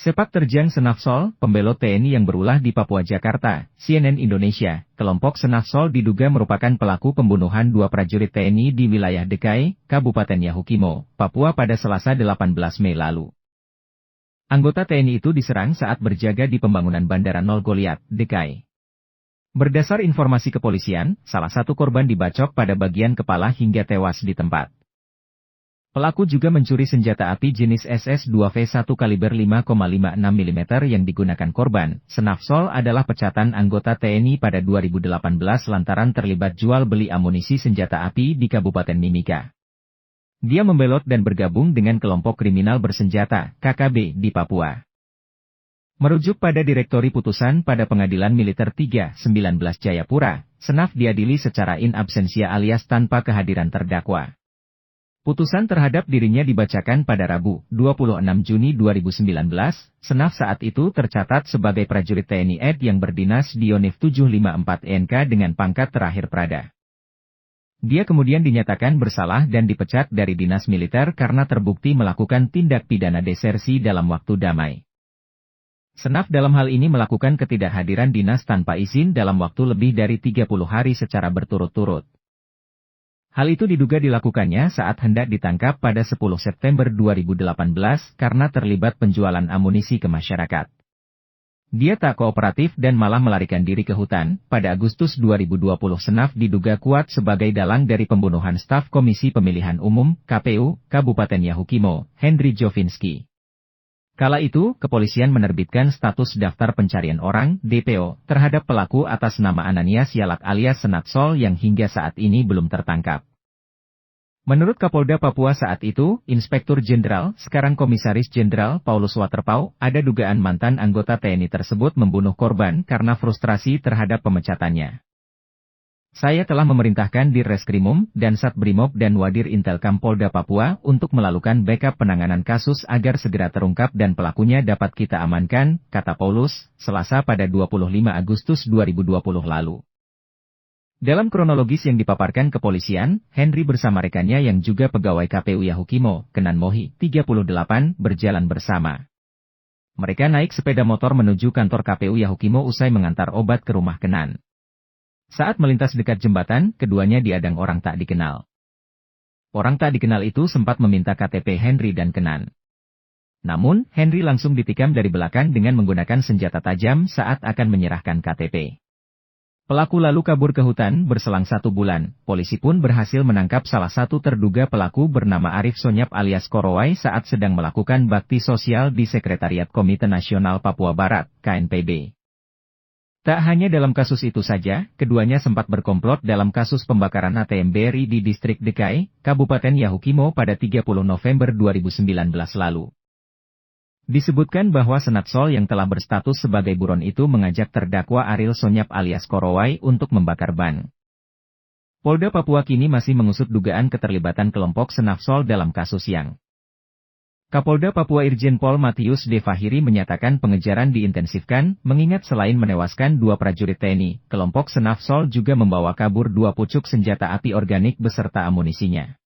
Sepak terjang Senafsol, pembelot TNI yang berulah di Papua Jakarta, CNN Indonesia, kelompok Senafsol diduga merupakan pelaku pembunuhan dua prajurit TNI di wilayah Dekai, Kabupaten Yahukimo, Papua pada Selasa 18 Mei lalu. Anggota TNI itu diserang saat berjaga di pembangunan Bandara Nol Goliat, Dekai. Berdasar informasi kepolisian, salah satu korban dibacok pada bagian kepala hingga tewas di tempat. Pelaku juga mencuri senjata api jenis SS-2V1 kaliber 5,56 mm yang digunakan korban. Senafsol adalah pecatan anggota TNI pada 2018 lantaran terlibat jual beli amunisi senjata api di Kabupaten Mimika. Dia membelot dan bergabung dengan kelompok kriminal bersenjata, KKB, di Papua. Merujuk pada Direktori Putusan pada Pengadilan Militer 3-19 Jayapura, Senaf diadili secara in absentia alias tanpa kehadiran terdakwa. Putusan terhadap dirinya dibacakan pada Rabu, 26 Juni 2019, Senaf saat itu tercatat sebagai prajurit TNI AD yang berdinas di Yonif 754 NK dengan pangkat terakhir Prada. Dia kemudian dinyatakan bersalah dan dipecat dari dinas militer karena terbukti melakukan tindak pidana desersi dalam waktu damai. Senaf dalam hal ini melakukan ketidakhadiran dinas tanpa izin dalam waktu lebih dari 30 hari secara berturut-turut. Hal itu diduga dilakukannya saat hendak ditangkap pada 10 September 2018 karena terlibat penjualan amunisi ke masyarakat. Dia tak kooperatif dan malah melarikan diri ke hutan. Pada Agustus 2020 Senaf diduga kuat sebagai dalang dari pembunuhan staf Komisi Pemilihan Umum, KPU, Kabupaten Yahukimo, Henry Jovinski. Kala itu, kepolisian menerbitkan status daftar pencarian orang, DPO, terhadap pelaku atas nama Ananias Yalak alias Senafsol yang hingga saat ini belum tertangkap. Menurut Kapolda Papua saat itu, Inspektur Jenderal, sekarang Komisaris Jenderal Paulus Waterpau, ada dugaan mantan anggota TNI tersebut membunuh korban karena frustrasi terhadap pemecatannya. Saya telah memerintahkan Dirreskrimum, dan Satbrimob dan Wadir Intelkam Polda Papua untuk melakukan backup penanganan kasus agar segera terungkap dan pelakunya dapat kita amankan, kata Paulus, Selasa pada 25 Agustus 2020 lalu. Dalam kronologis yang dipaparkan kepolisian, Henry bersama rekannya yang juga pegawai KPU Yahukimo, Kenan Mohi, 38, berjalan bersama. Mereka naik sepeda motor menuju kantor KPU Yahukimo usai mengantar obat ke rumah Kenan. Saat melintas dekat jembatan, keduanya diadang orang tak dikenal. Orang tak dikenal itu sempat meminta KTP Henry dan Kenan. Namun, Henry langsung ditikam dari belakang dengan menggunakan senjata tajam saat akan menyerahkan KTP. Pelaku lalu kabur ke hutan. Berselang 1 bulan, polisi pun berhasil menangkap salah satu terduga pelaku bernama Arif Sonyap alias Korowai saat sedang melakukan bakti sosial di Sekretariat Komite Nasional Papua Barat, KNPB. Tak hanya dalam kasus itu saja, keduanya sempat berkomplot dalam kasus pembakaran ATM BRI di distrik Dekai, Kabupaten Yahukimo pada 30 November 2019 lalu. Disebutkan bahwa Senafsol yang telah berstatus sebagai buron itu mengajak terdakwa Aril Sonyap alias Korowai untuk membakar ban. Polda Papua kini masih mengusut dugaan keterlibatan kelompok Senafsol dalam kasus yang. Kapolda Papua Irjen Pol Matius De Fahiri menyatakan pengejaran diintensifkan, mengingat selain menewaskan 2 prajurit TNI, kelompok Senafsol juga membawa kabur 2 pucuk senjata api organik beserta amunisinya.